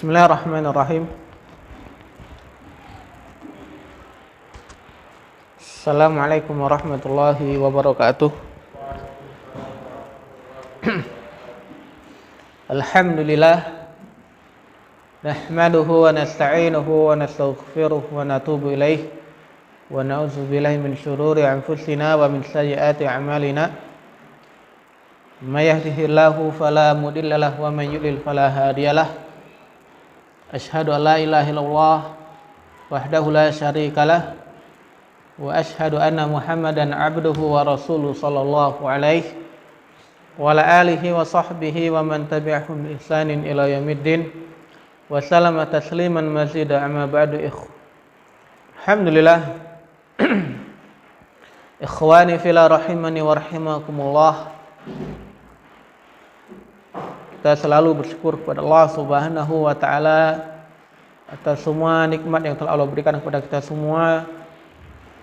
Bismillahirrahmanirrahim. Assalamualaikum warahmatullahi wabarakatuh. Alhamdulillah. Nahmaduhu wa nasta'inuhu wa nastaghfiruh wa natubu ilaih. Wa na'udzu billahi min syururi anfusina wa min sayyiati a'malina. May yahdihillahu fala mudilla lahu wa may yudlil fala hadiyalah. Asyhadu an la ilaha illallah wahdahu la syarikalah wa asyhadu anna Muhammadan abduhu wa rasuluhu sallallahu alaihi wa ala alihi wa sahbihi wa man tabi'ahum bi ihsanin ila yaumiddin wa sallama tasliman mazida amma ba'du. Alhamdulillah. Ikhwani fillah rahimani wa rahimakumullah. Kita selalu bersyukur kepada Allah Subhanahu wa taala atas semua nikmat yang telah Allah berikan kepada kita semua,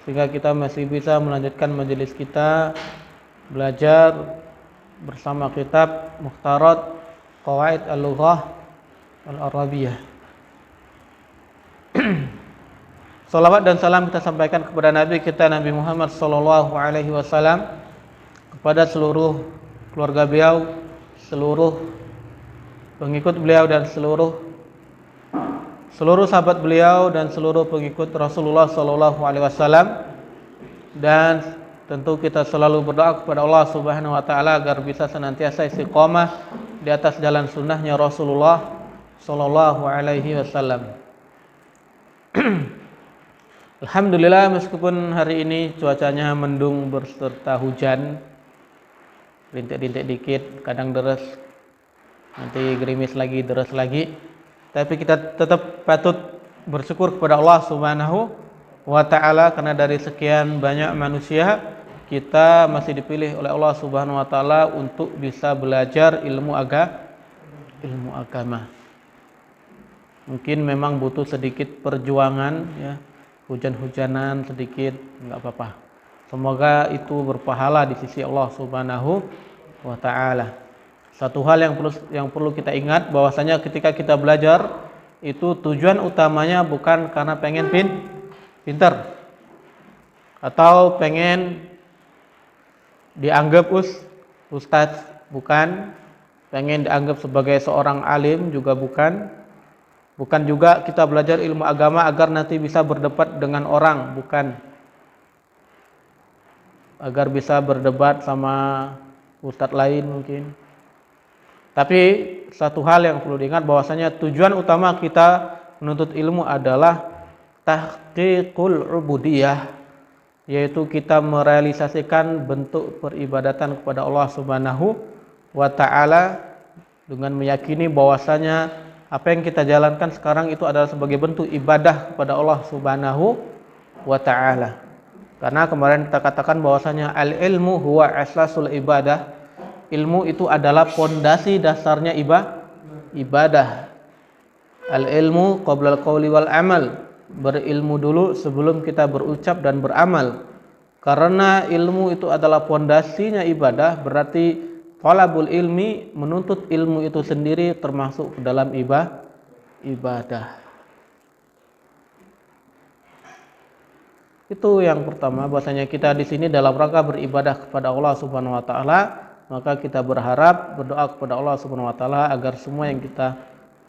sehingga kita masih bisa melanjutkan majelis kita belajar bersama kitab Mukhtarat Qawaid Al-Lughah Al-Arabiyah. Salawat dan salam kita sampaikan kepada Nabi kita Nabi Muhammad sallallahu alaihi wasallam, kepada seluruh keluarga beliau, seluruh pengikut beliau dan seluruh sahabat beliau dan seluruh pengikut Rasulullah sallallahu alaihi wasallam, dan tentu kita selalu berdoa kepada Allah Subhanahu wa taala agar bisa senantiasa istiqomah di atas jalan sunnahnya Rasulullah sallallahu alaihi wasallam. Alhamdulillah, meskipun hari ini cuacanya mendung berserta hujan, rintik-rintik dikit, kadang deres, nanti gerimis lagi, deres lagi, tapi kita tetap patut bersyukur kepada Allah Subhanahu wa taala, karena dari sekian banyak manusia kita masih dipilih oleh Allah Subhanahu wa taala untuk bisa belajar ilmu agama. Mungkin memang butuh sedikit perjuangan ya, hujan-hujanan sedikit, enggak apa-apa. Semoga itu berpahala di sisi Allah Subhanahu wa taala. Satu hal yang perlu kita ingat, bahwasanya ketika kita belajar itu tujuan utamanya bukan karena pengen pintar atau pengen dianggap ustadz, bukan, pengen dianggap sebagai seorang alim juga bukan juga kita belajar ilmu agama agar nanti bisa berdebat dengan orang, bukan, agar bisa berdebat sama ustadz lain mungkin. Tapi satu hal yang perlu diingat, bahwasanya tujuan utama kita menuntut ilmu adalah tahqiqul ubudiyah, yaitu kita merealisasikan bentuk peribadatan kepada Allah Subhanahu wa taala dengan meyakini bahwasanya apa yang kita jalankan sekarang itu adalah sebagai bentuk ibadah kepada Allah Subhanahu wa taala. Karena kemarin kita katakan bahwasanya al-ilmu huwa aslasul ibadah. Ilmu itu adalah pondasi dasarnya ibadah. Al-ilmu qabla al-qawli wal amal. Berilmu dulu sebelum kita berucap dan beramal. Karena ilmu itu adalah pondasinya ibadah, berarti talabul ilmi, menuntut ilmu itu sendiri termasuk ke dalam ibadah. Itu yang pertama, bahwasanya kita di sini dalam rangka beribadah kepada Allah Subhanahu wa taala. Maka kita berharap, berdoa kepada Allah Subhanahu wa taala agar semua yang kita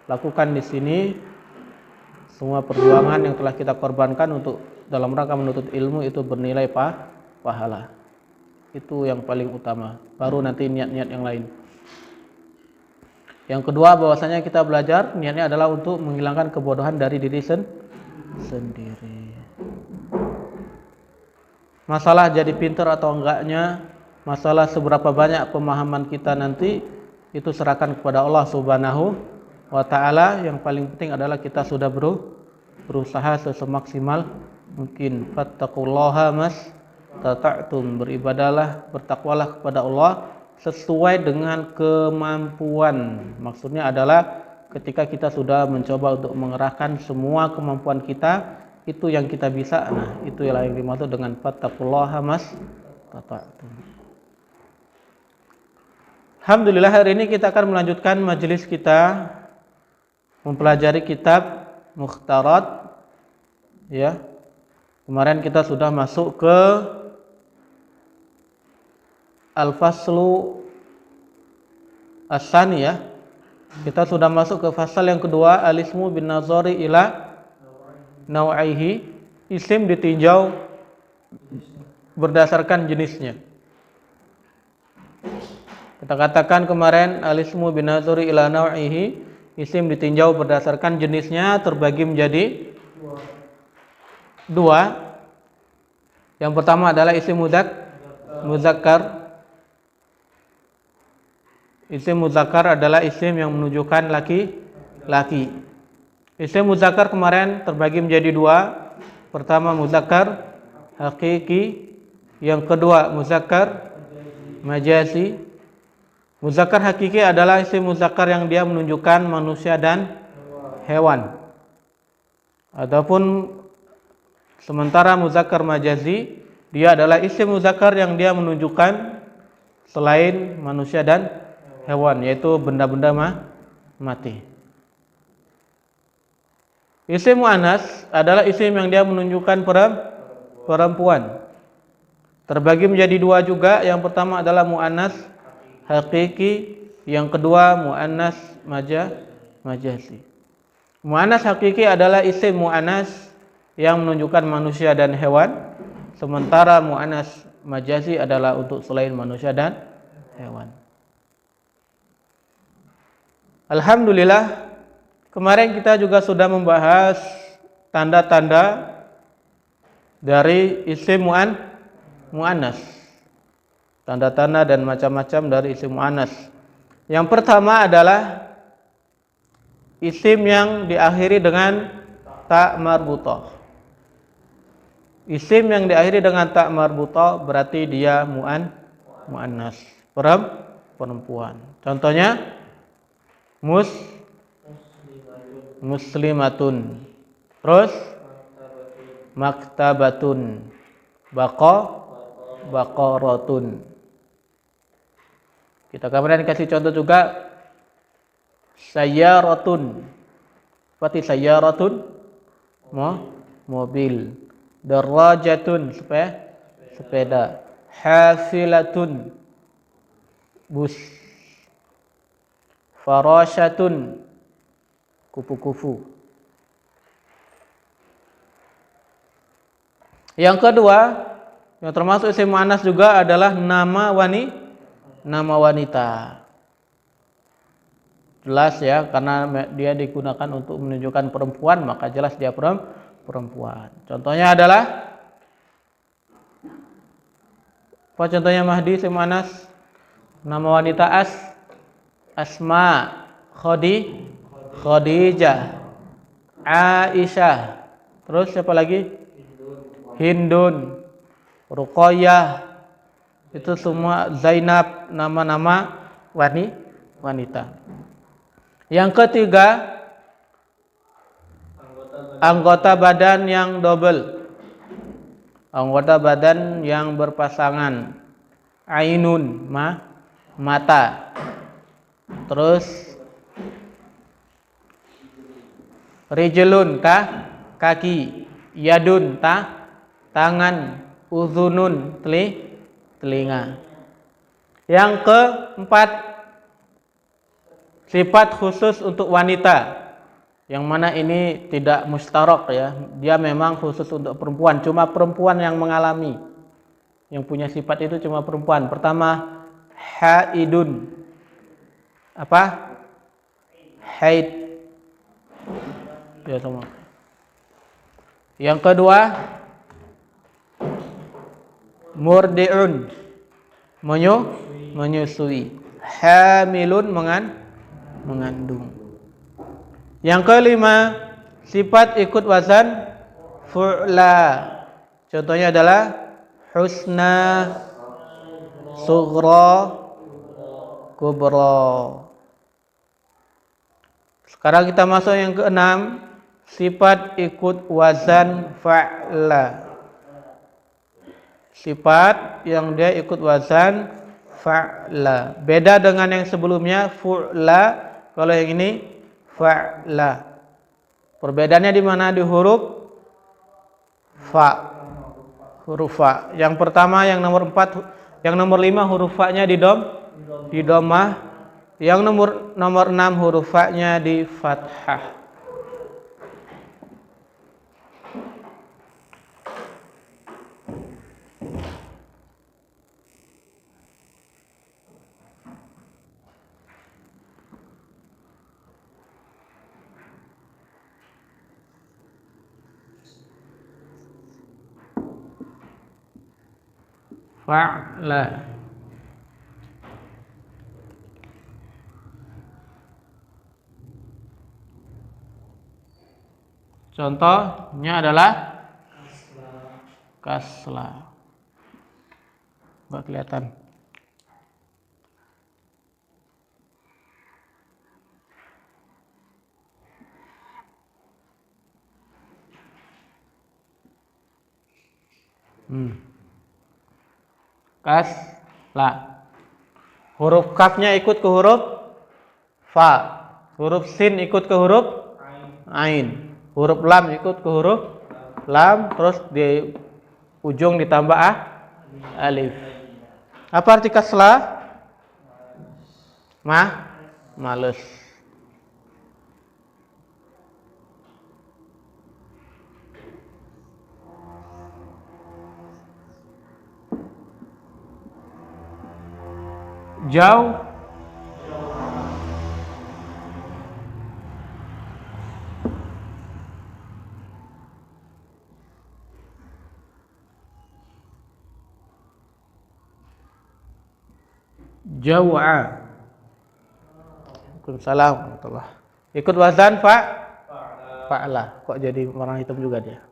lakukan di sini, semua perjuangan yang telah kita korbankan untuk dalam rangka menuntut ilmu itu bernilai pahala. Itu yang paling utama. Baru nanti niat-niat yang lain. Yang kedua, bahwasanya kita belajar niatnya adalah untuk menghilangkan kebodohan dari diri sendiri. Masalah jadi pintar atau enggaknya, masalah seberapa banyak pemahaman kita nanti, itu serahkan kepada Allah Subhanahu wa taala. Yang paling penting adalah kita sudah berusaha sesemaksimal mungkin. Fattaqullaha mastata'tum, beribadalah, bertakwalah kepada Allah sesuai dengan kemampuan. Maksudnya adalah ketika kita sudah mencoba untuk mengerahkan semua kemampuan kita, itu yang kita bisa. Nah, itu yang dimaksud dengan fattaqullaha mastata'tum. Alhamdulillah, hari ini kita akan melanjutkan majelis kita mempelajari kitab Mukhtarat, ya. Kemarin kita sudah masuk ke Al-Faslu As-Sani, ya. Kita sudah masuk ke fasal yang kedua, al-ismu bin nazari ila naw'ihi. Isim ditinjau berdasarkan jenisnya. Kita katakan kemarin al-ismu bin nazari ila naw'ihi, isim ditinjau berdasarkan jenisnya terbagi menjadi dua. Yang pertama adalah isim muzakkar. Isim muzakkar adalah isim yang menunjukkan laki-laki. Isim muzakkar kemarin terbagi menjadi dua. Pertama muzakkar hakiki, yang kedua muzakkar majazi. Muzakkar hakiki adalah isim muzakkar yang dia menunjukkan manusia dan hewan. Adapun sementara muzakkar majazi, dia adalah isim muzakkar yang dia menunjukkan selain manusia dan hewan, yaitu benda-benda mati. Isim muannas adalah isim yang dia menunjukkan perempuan. Terbagi menjadi dua juga. Yang pertama adalah muannas hakiki, yang kedua muannas majazi. Muannas hakiki adalah isim muannas yang menunjukkan manusia dan hewan, sementara muannas majazi adalah untuk selain manusia dan hewan. Alhamdulillah, kemarin kita juga sudah membahas tanda-tanda dari isim muannas. Tanda-tanda dan macam-macam dari isim muannas. Yang pertama adalah isim yang diakhiri dengan ta marbutah. Isim yang diakhiri dengan ta marbutah berarti dia muannas, perempuan. Contohnya muslimatun, terus maktabatun, baqaratun. Kita kemudian kasih contoh juga sayyaratun. Seperti sayyaratun mobil, darajatun sepeda, hafilatun bus, farashatun kupu-kupu. Yang kedua, yang termasuk isim muannas juga adalah nama wanita. Jelas ya, karena dia digunakan untuk menunjukkan perempuan, maka jelas dia perempuan. Contohnya adalah apa contohnya Mahdi isim muannas? Nama wanita Asma, Khadijah, Aisyah. Terus siapa lagi? Hindun, Ruqayyah. Itu semua, Zainab, nama-nama wanita. Yang ketiga, anggota badan yang double. Anggota badan yang berpasangan. Ainun, mata. Terus rijlun, kaki. Yadun, tangan. Uzunun, telinga. Yang keempat, sifat khusus untuk wanita, yang mana ini tidak mustarok ya, dia memang khusus untuk perempuan, cuma perempuan yang mengalami, yang punya sifat itu cuma perempuan. Pertama, haidun, apa? Haid, ya semua. Yang kedua, murdi'un, menyusui. Hamilun, mengandung. Yang kelima, sifat ikut wazan fu'la. Contohnya adalah husna, sughra, kubra. Sekarang kita masuk yang keenam, sifat ikut wazan fa'la. Sifat yang dia ikut wazan fa'la. Beda dengan yang sebelumnya fu'la. Kalau yang ini fa'la. Perbedaannya di mana? Di huruf fa. Huruf fa. Yang pertama yang nomor 4, yang nomor 5 huruf fa-nya di dhammah. Yang nomor 6 huruf fa-nya di fathah. Fa'la. Contohnya adalah kasla. Nggak kelihatan. Kasla. Huruf kafnya ikut ke huruf fa. Huruf sin ikut ke huruf ain. Huruf lam ikut ke huruf lam. Terus di ujung ditambah alif. Apa arti kasla? Males. Jauh. Jau'a. Waalaikumsalam warahmatullahi. Ikut wazan fa'la. Kok jadi warna hitam juga dia?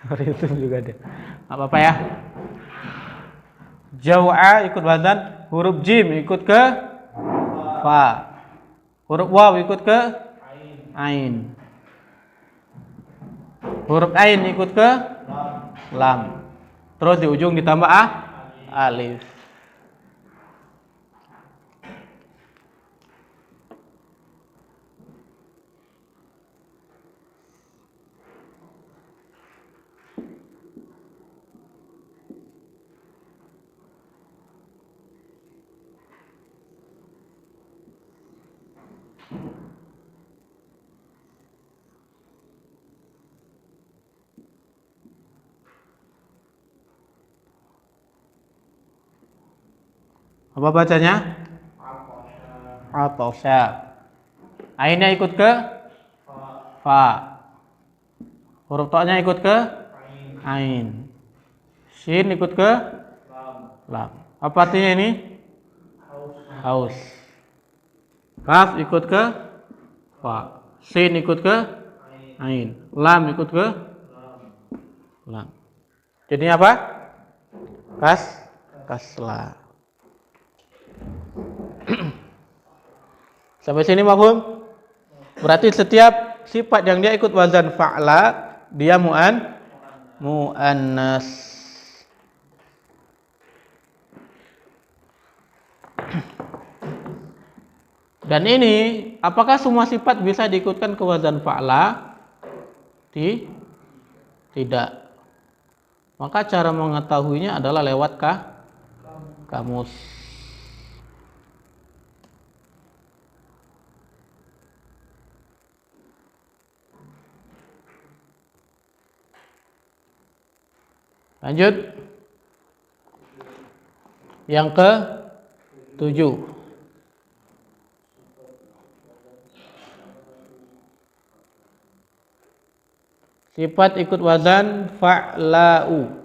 Warna hitam juga dia. Apa-apa ya. Jau'a ikut wazan. Huruf jim ikut ke fa. Huruf waw ikut ke ain. Huruf ain ikut ke lam. Terus di ujung ditambah alif. Apa bacanya? Atosha. Ainnya ikut ke fa. Huruf ta-nya ikut ke ain. Shin ikut ke lam. Apa artinya ini? Haus. Kaf ikut ke fa. Shin ikut ke ain. Lam ikut ke lam. Jadinya apa? Kasla. Sampai sini mafhum? Berarti setiap sifat yang dia ikut wazan fa'la dia muannas. Dan ini apakah semua sifat bisa diikutkan ke wazan fa'la? Tidak. Maka cara mengetahuinya adalah lewat kamus. Lanjut. Yang ke-7. Sifat ikut wazan fa'la'u.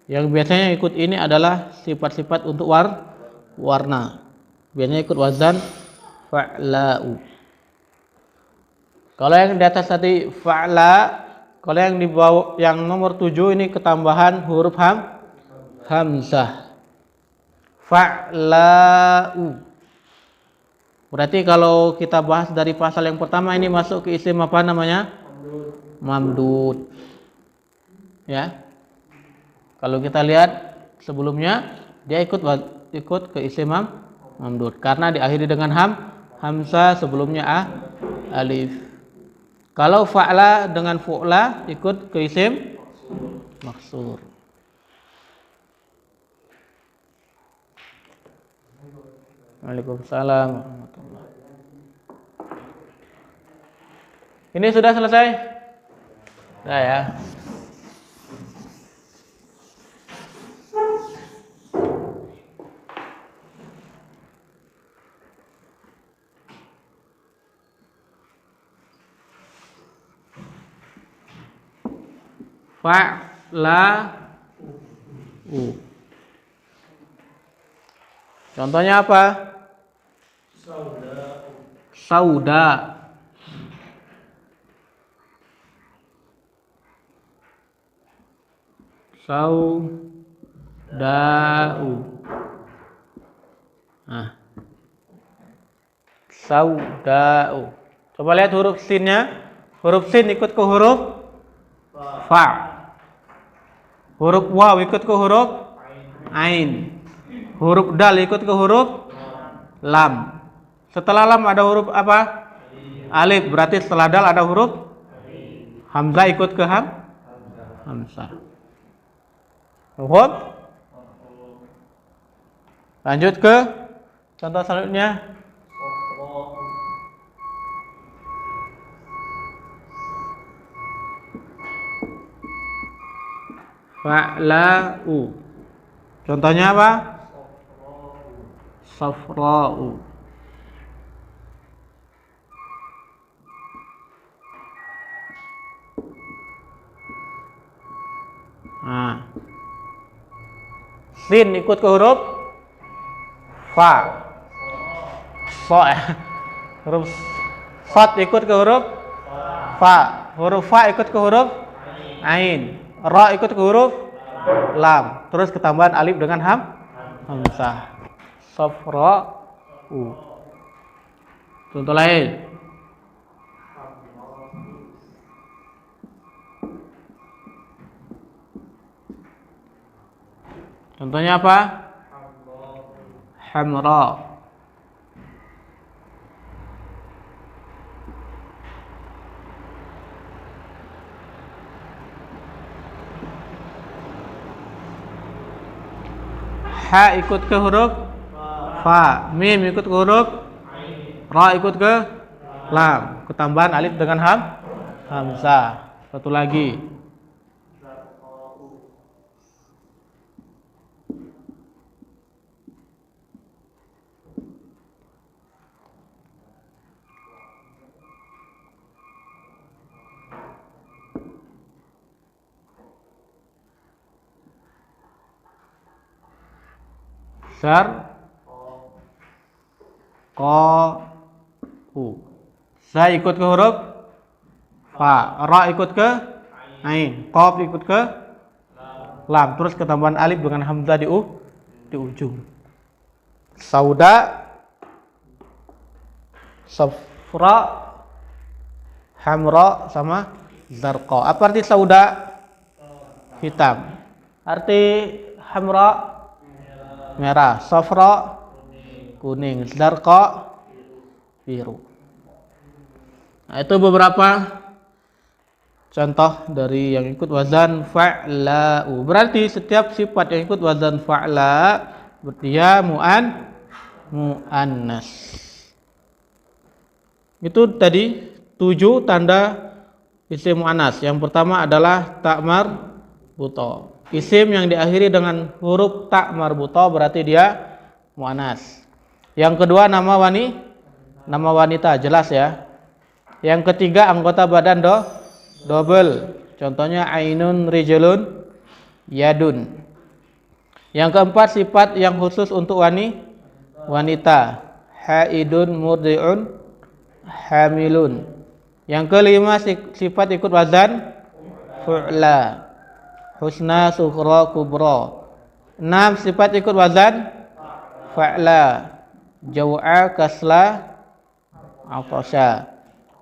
Yang biasanya ikut ini adalah sifat-sifat untuk warna. Biasanya ikut wazan fa'la'u. Kalau yang di atas tadi fa'la, kalau yang di bawah yang nomor 7 ini ketambahan huruf hamzah. Fa'la'u. Berarti kalau kita bahas dari pasal yang pertama ini masuk ke isim apa namanya? Mamdud. Ya. Kalau kita lihat sebelumnya dia ikut ke isim mamdud karena diakhiri dengan hamzah sebelumnya alif. Kalau fa'la dengan fu'la ikut ke isim maksur. Waalaikumsalam warahmatullahi. Ini sudah selesai? Sudah ya. Fa'la'u. Contohnya apa? Sauda. Sauda'u. Nah. Sauda'u. Coba lihat huruf sinnya. Huruf sin ikut ke huruf fa. Huruf waw ikut ke huruf ain. Huruf dal ikut ke huruf lam. Setelah lam ada huruf apa? Alif. Berarti setelah dal ada huruf hamzah ikut ke hamzah. Lanjut ke contoh selanjutnya. Fa'la'u. Contohnya apa? Safra'u. Nah. Sin ikut ke huruf fa. So huruf sod ikut ke huruf fa. Huruf fa ikut ke huruf ain. Ra ikut ke huruf lam. Terus ketambahan alif dengan hamzah. Safra'u. Contoh lain. Contohnya apa? Hamra. Ha ikut ke huruf fa. Mim ikut ke huruf ra ikut ke lam. Ketambahan alif dengan hamzah. Satu lagi. Qa-u. Za ikut ke huruf fa. Ra ikut ke ain. Qaf ikut ke lam. Terus ketambahan alif dengan hamzah di ujung. Sauda, safra, hamra sama zarqa. Apa arti sauda? Hitam. Arti hamra? Merah. Safra kuning. Zarqa biru. Nah, itu beberapa contoh dari yang ikut wazan fa'la'u. Berarti setiap sifat yang ikut wazan fa'la dia muannas. Itu tadi 7 tanda isim muannas. Yang pertama adalah ta marbuthah. Isim yang diakhiri dengan huruf ta marbuthah berarti dia muannas. Yang kedua nama wanita, jelas ya. Yang ketiga anggota badan double. Contohnya ainun, rijulun, yadun. Yang keempat sifat yang khusus untuk wanita. Haidun, murdiun, hamilun. Yang kelima sifat ikut wazan fu'la. Husna, sukhra, kubra. 6 sifat ikut wazan fa'la. Jaw'a, kasla, atasya.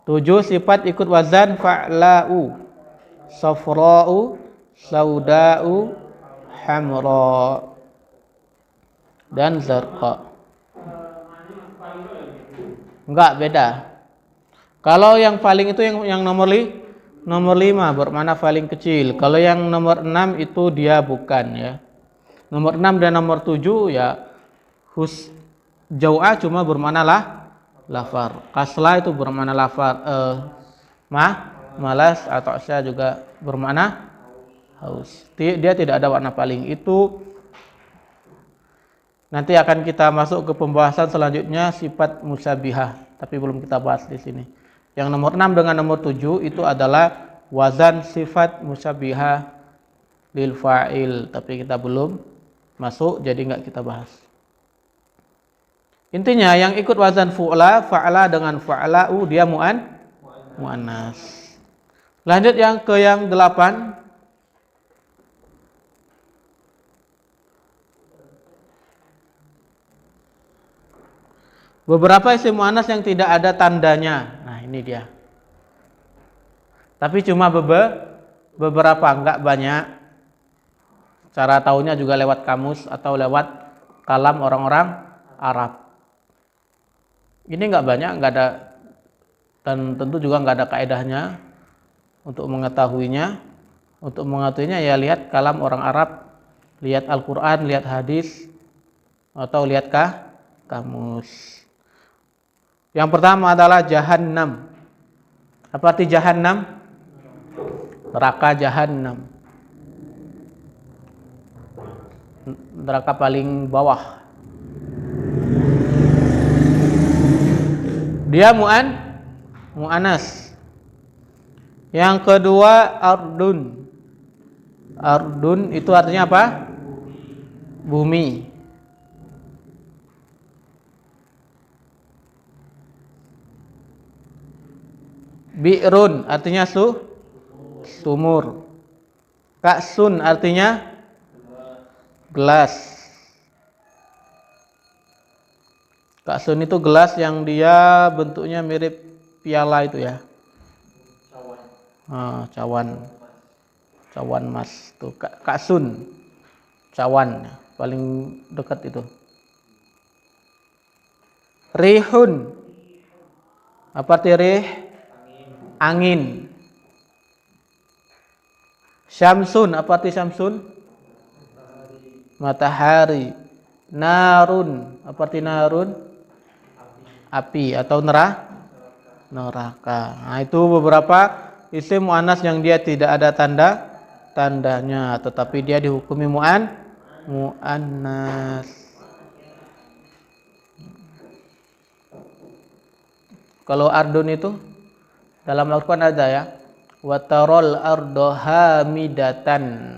7 sifat ikut wazan fa'la'u. Safra'u, sauda'u, hamra dan zarqa. Enggak, beda. Kalau yang paling itu yang nomor 5 bermakna paling kecil. Kalau yang nomor 6 itu dia bukan ya. Nomor 6 dan nomor 7 ya jau'a cuma bermakna lafar. Kasla itu bermakna lafar. Malas atau asya juga bermakna haus. Dia tidak ada warna paling. Itu nanti akan kita masuk ke pembahasan selanjutnya sifat musyabihah, tapi belum kita bahas di sini. Yang nomor 6 dengan nomor 7 itu adalah wazan sifat musyabihah lil fa'il, tapi kita belum masuk jadi enggak kita bahas. Intinya yang ikut wazan fa'ala dengan fa'la'u dia muannas. Lanjut ke yang 8. Beberapa isim muannas yang tidak ada tandanya. Nah, ini dia. Tapi cuma beberapa, enggak banyak. Cara tahunya juga lewat kamus atau lewat kalam orang-orang Arab. Ini enggak banyak, enggak ada, dan tentu juga enggak ada kaedahnya untuk mengetahuinya. Untuk mengetahuinya ya lihat kalam orang Arab, lihat Al-Qur'an, lihat hadis, atau lihat kamus. Yang pertama adalah jahannam. Apa arti jahannam? Neraka jahannam. Neraka paling bawah. Dia muannas. Yang kedua ardun. Ardun itu artinya apa? Bumi. Bi'run artinya sumur. Ka'sun artinya gelas. Ka'sun itu gelas yang dia bentuknya mirip piala itu ya. Cawan. Cawan mas tuh Ka'sun. Cawan paling dekat itu. Rihun. Apa arti rih? Angin. Syamsun, apa arti syamsun? Matahari. Narun, apa arti narun? Api atau neraka. Nah, itu beberapa isim muannas yang dia tidak ada tandanya, tetapi dia dihukumi muannas. Kalau ardun itu dalam Al-Quran ada ya, watarol ardo hamidatan.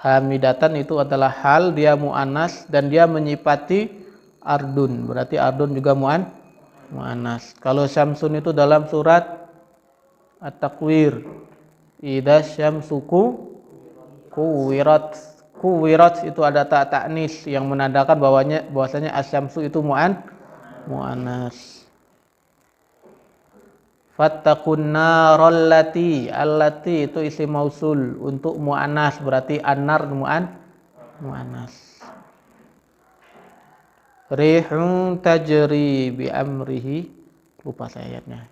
Hamidatan itu adalah hal dia muannas dan dia menyifati ardun. Berarti ardun juga muannas. Kalau syamsun itu dalam surat At-Takwir. Idza syamsuku kuwirat. Kuwirat itu ada ta'nis yang menandakan bahwasanya asyamsu itu muannas. Fattaqun naral allati itu isim mausul untuk muannas berarti annar muannas. Rihun tajri bi amrihi, lupa saya ayatnya.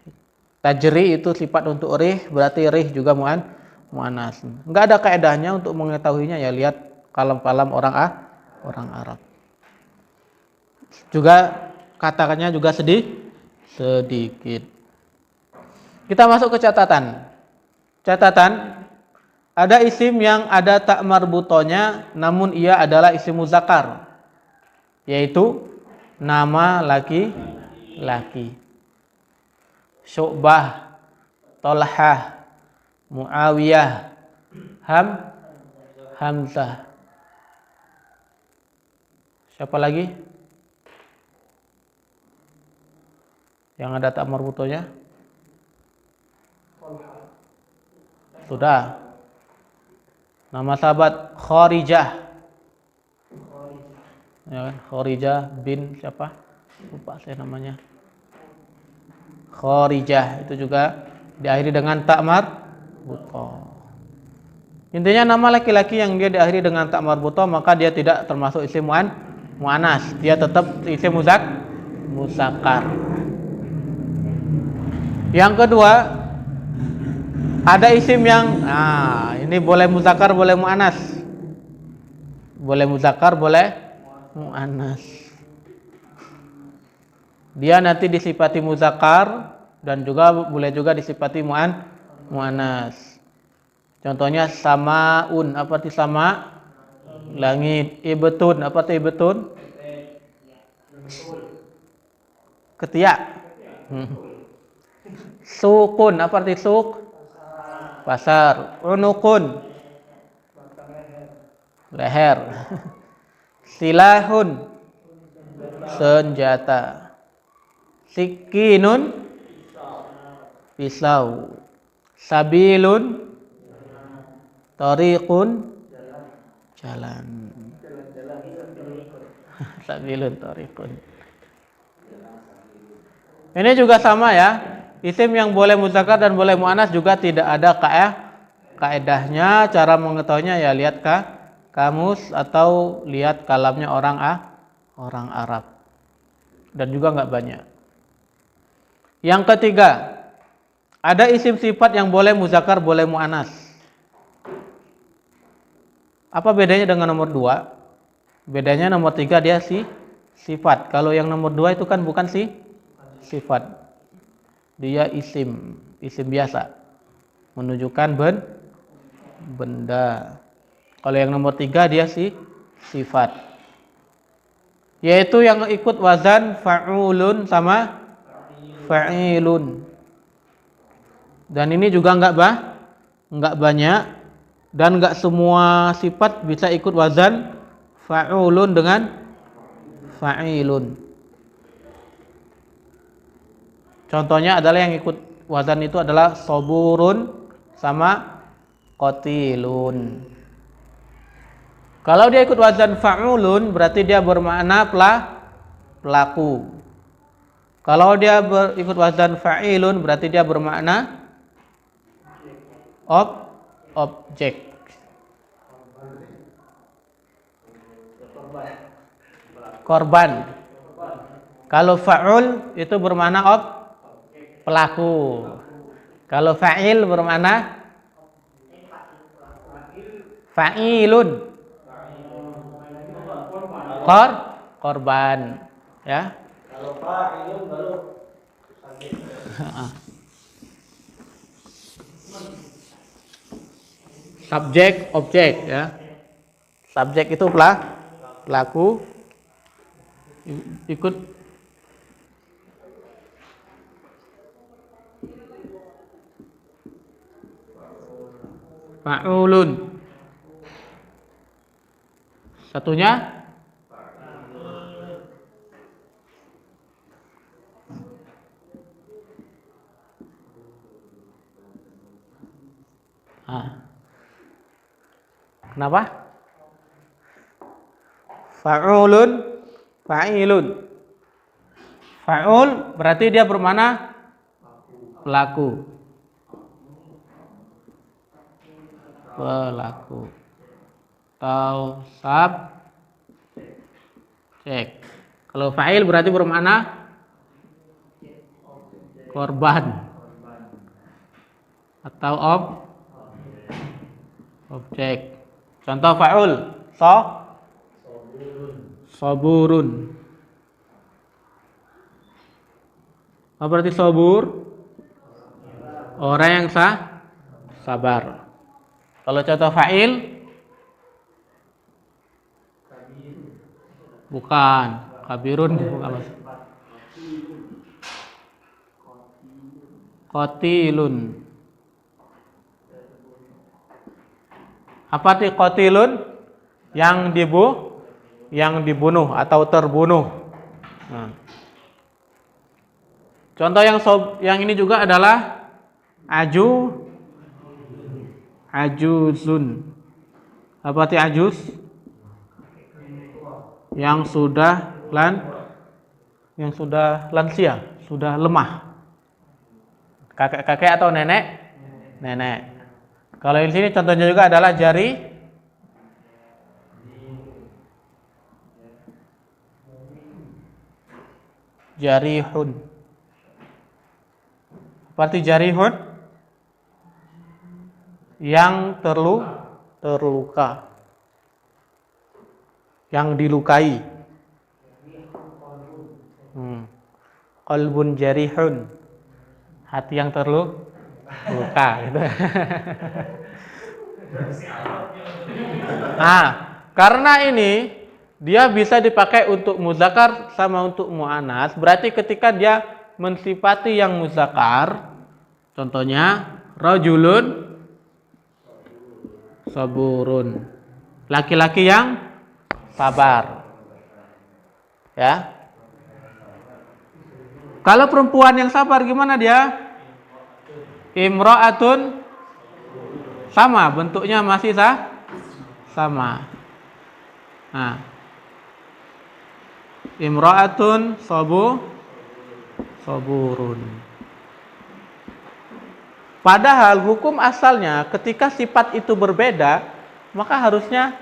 Tajri itu sifat untuk rih, berarti rih juga muannas. Enggak ada kaedahnya untuk mengetahuinya ya lihat kalam-kalam orang Arab. Juga katakannya juga sedikit. Kita masuk ke catatan. Catatan, ada isim yang ada tak marbutonya namun ia adalah isim muzakkar, yaitu nama laki-laki. Syu'bah, Tolhah, Muawiyah, Hamzah. Siapa lagi yang ada tak marbutonya? Sudah. Nama sahabat Kharijah. Ya kan? Kharijah bin siapa? Lupa saya namanya. Kharijah itu juga diakhiri dengan ta marbuthah. Intinya nama laki-laki yang dia diakhiri dengan ta marbuthah maka dia tidak termasuk isim muannas. Dia tetap isim muzakkar. Yang kedua, ada isim yang ini boleh muzakkar, boleh muannas. Boleh muzakkar, boleh muannas. Dia nanti disifati muzakkar dan juga boleh juga disifati muannas. Contohnya samaun, apa arti sama? Langit. Ibtun, apa arti ibtun? Ketiak. Sukun, apa arti suk? Pasar. Unukun, leher. Silahun, senjata. Sikinun, pisau. Sabilun, tariqun, jalan. Sabilun, tariqun. Ini juga sama ya. Isim yang boleh muzakkar dan boleh muannas juga tidak ada kaedahnya. Cara mengetahuinya ya lihat kamus atau lihat kalamnya orang Arab. Dan juga nggak banyak. Yang ketiga, ada isim sifat yang boleh muzakkar, boleh muannas. Apa bedanya dengan nomor 2? Bedanya nomor 3 dia sifat. Kalau yang nomor 2 itu kan bukan sifat. Dia isim biasa. Menunjukkan benda. Kalau yang nomor 3 dia sifat. Yaitu yang ikut wazan fa'ulun sama fa'ilun. Dan ini juga enggak banyak dan enggak semua sifat bisa ikut wazan fa'ulun dengan fa'ilun. Contohnya adalah yang ikut wazan itu adalah soburun sama qatilun. Kalau dia ikut wazan fa'ulun berarti dia bermakna pelaku. Kalau dia ikut wazan fa'ilun berarti dia bermakna objek. Korban. Kalau fa'ul itu bermakna pelaku. Kalau fa'il bermakna fa'ilun. Korban. Ya. Kalau fa'ilun baru subjek, objek ya. Subjek itu pelaku, ikut fa'ulun. Satunya kenapa? Fa'ulun, fa'ilun. Fa'ul berarti dia bermakna pelaku. Atau subjek. Kalau fa'il berarti bermakna korban. Atau objek. Contoh fa'ul, soburun. Apa berarti sobur? Orang yang sabar. Kalau contoh fa'il, bukan. Kabirun bukan. Qatilun. Apa arti qatilun? Yang dibunuh atau terbunuh. Nah. Contoh yang ini juga adalah ajuzun. Apa arti ajuz? Yang sudah lansia, sudah lemah. Kakek-kakek atau nenek? Nenek. Kalau di sini contohnya juga adalah jari Jarihun. Seperti jarihun yang terluka. Yang dilukai. Qalbun jarihun. Hati yang terluka gitu. Nah, karena ini dia bisa dipakai untuk muzakkar sama untuk muannas. Berarti ketika dia mensifati yang muzakkar, contohnya rajulun saburun. Laki-laki yang sabar. Ya. Kalau perempuan yang sabar gimana dia? Imra'atun, sama, bentuknya masih sama. Nah, imra'atun saburun. Padahal hukum asalnya ketika sifat itu berbeda, maka harusnya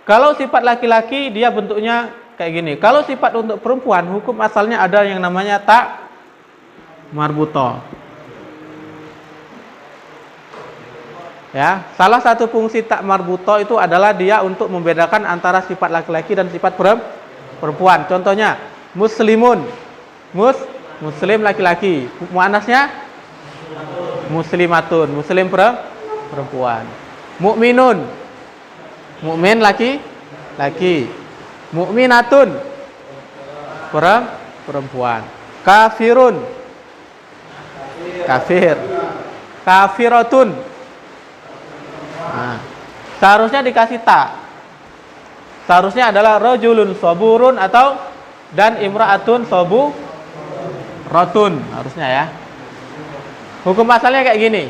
kalau sifat laki-laki dia bentuknya kayak gini. Kalau sifat untuk perempuan, hukum asalnya ada yang namanya tak marbuto. Ya, salah satu fungsi tak marbuto itu adalah dia untuk membedakan antara sifat laki-laki dan sifat perempuan. Contohnya muslimun, muslim laki-laki, muannasnya muslimatun, muslim perempuan. Mukminun, mukmin laki-laki. Mukminatun, perempuan. Kafirun, kafir. Kafiratun. Nah, seharusnya dikasih tak. Seharusnya adalah rajulun saburun atau dan imra'atun saburatun, harusnya ya. Hukum asalnya kayak gini.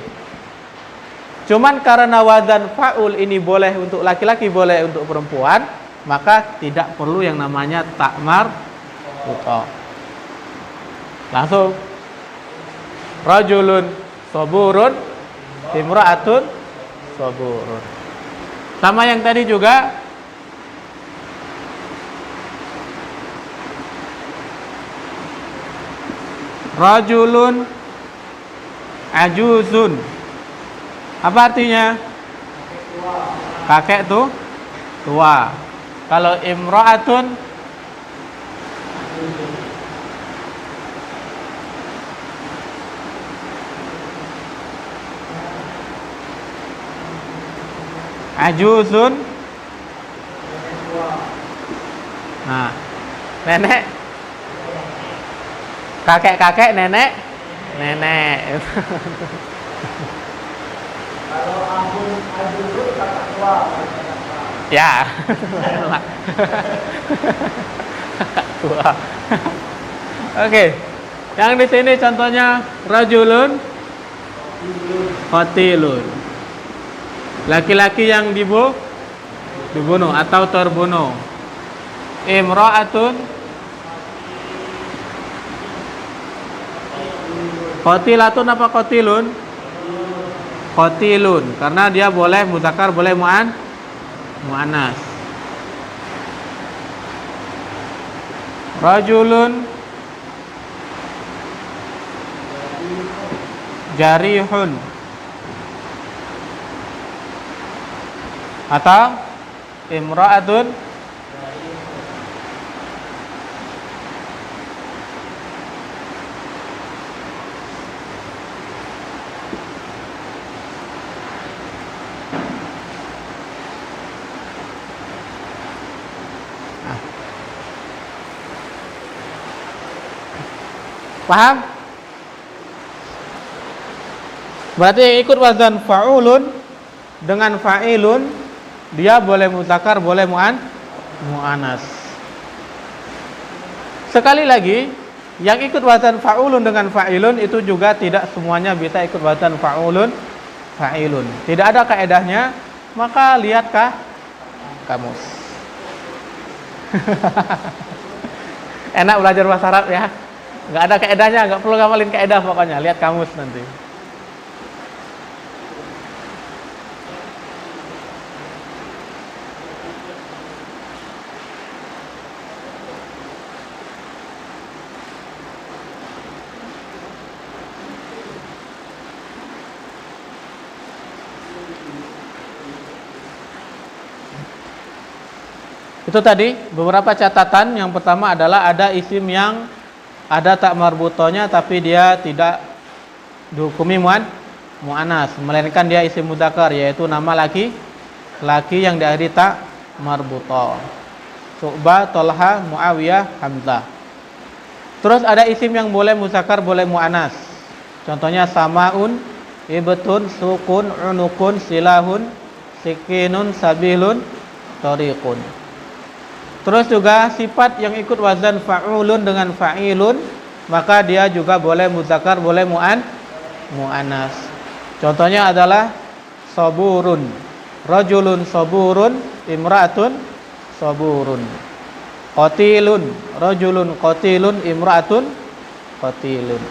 Cuman karena wazan fa'ul ini boleh untuk laki-laki, boleh untuk perempuan, maka tidak perlu yang namanya takmar buto. Langsung rajulun saburun, imra'atun saburun. Sama yang tadi juga rajulun ajuzun. Apa artinya? Kakek tuh tua. Kalau imra'atun ajuzun. Nah, nenek. Kakek-kakek, nenek. Kalau ajuzun kakak tua. Ya. Tua. Oke. Yang di sini contohnya rajulun qatilun. Laki-laki yang dibunuh atau terbunuh. Imra'atun qatilatun apa qatilun? Qatilun, karena dia boleh muzakkar, boleh muannas. Rajulun jarihun atau imra'atun paham? Berarti ikut wazan fa'ulun dengan fa'ilun, dia boleh muzakkar, boleh muannas. Sekali lagi, yang ikut wazan fa'ulun dengan fa'ilun itu juga tidak semuanya bisa ikut wazan fa'ulun fa'ilun. Tidak ada kaedahnya, maka lihatkah kamus. Enak belajar bahasa Arab ya. Nggak ada kaedahnya, nggak perlu ngapalin kaedah pokoknya. Lihat kamus nanti. Itu tadi beberapa catatan. Yang pertama adalah ada isim yang ada tak marbutonya tapi dia tidak dihukumi mu'anas, melainkan dia isim mudzakkar, yaitu nama laki yang diakhiri tak marbuto. Syu'bah, Tolha, Muawiyah, Hamzah. Terus ada isim yang boleh mudzakkar, boleh mu'anas. Contohnya samaun, ibtun, sukun, unukun, silahun, sikinun, sabilun, tariqun. Terus juga sifat yang ikut wazan fa'ulun dengan fa'ilun, maka dia juga boleh mudzakkar, boleh mu'anas. Contohnya adalah saburun, rajulun saburun, imra'atun saburun. Qatilun, rajulun qatilun, imra'atun qatilun.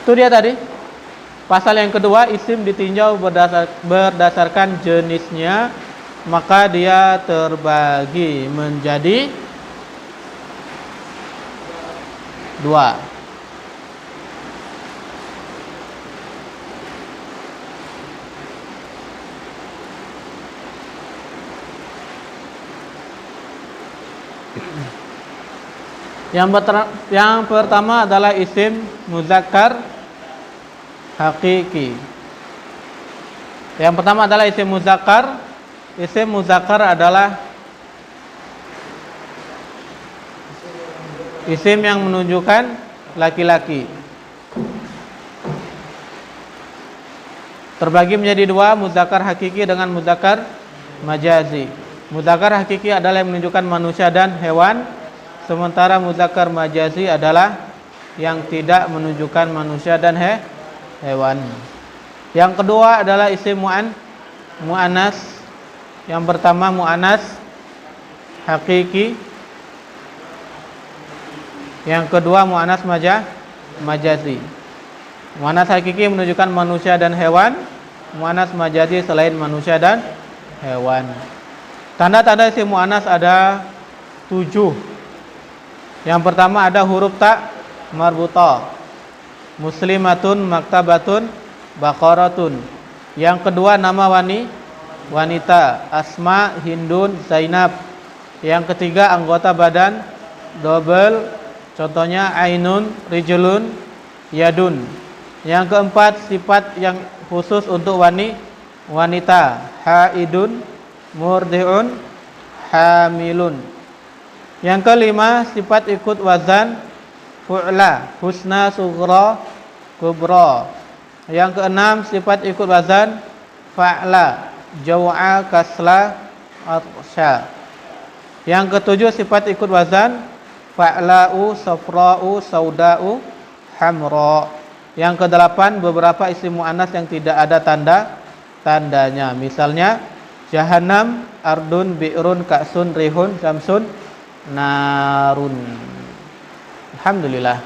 Itu dia tadi. Pasal yang kedua, isim ditinjau berdasarkan jenisnya, maka dia terbagi menjadi dua. Yang pertama adalah isim mudzakkar hakiki. Yang pertama adalah isim mudzakkar. Isim mudzakkar adalah isim yang menunjukkan laki-laki. Terbagi menjadi dua, mudzakkar hakiki dengan mudzakkar majazi. Mudzakkar hakiki adalah yang menunjukkan manusia dan hewan, sementara mudzakkar majazi adalah yang tidak menunjukkan manusia dan hewan. Yang kedua adalah isim mu'annas. Yang pertama mu'annas hakiki. Yang kedua mu'annas majazi. Mu'annas hakiki menunjukkan manusia dan hewan. Mu'annas majazi selain manusia dan hewan. Tanda-tanda isim mu'annas ada 7. Yang pertama ada huruf ta marbuta. Muslimatun, maktabatun, baqaratun. Yang kedua nama wanita, Asma, Hindun, Zainab. Yang ketiga anggota badan double, contohnya ainun, rijulun, yadun. Yang keempat sifat yang khusus untuk wanita, haidun, murdiun, hamilun. Yang kelima sifat ikut wazan fu'la, husna, sughra, kubra. Yang keenam sifat ikut wazan fa'la, jaw'a, kasla, atsya. Yang ketujuh sifat ikut wazan fa'la'u, safra'u, sauda'u, hamra. Yang kedelapan beberapa isim mu'annas yang tidak ada tandanya. Misalnya jahannam, ardun, bi'run, ka'sun, rihun, syamsun, narun. Alhamdulillah.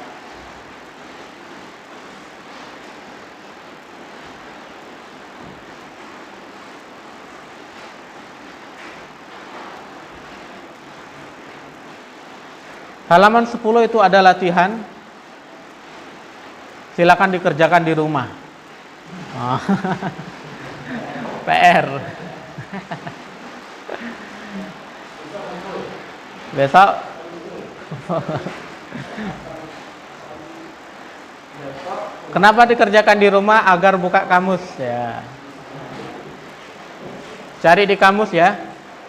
Halaman 10 itu ada latihan. Silakan dikerjakan di rumah. Oh. PR. Besok. Kenapa dikerjakan di rumah? Agar buka kamus ya. Cari di kamus ya.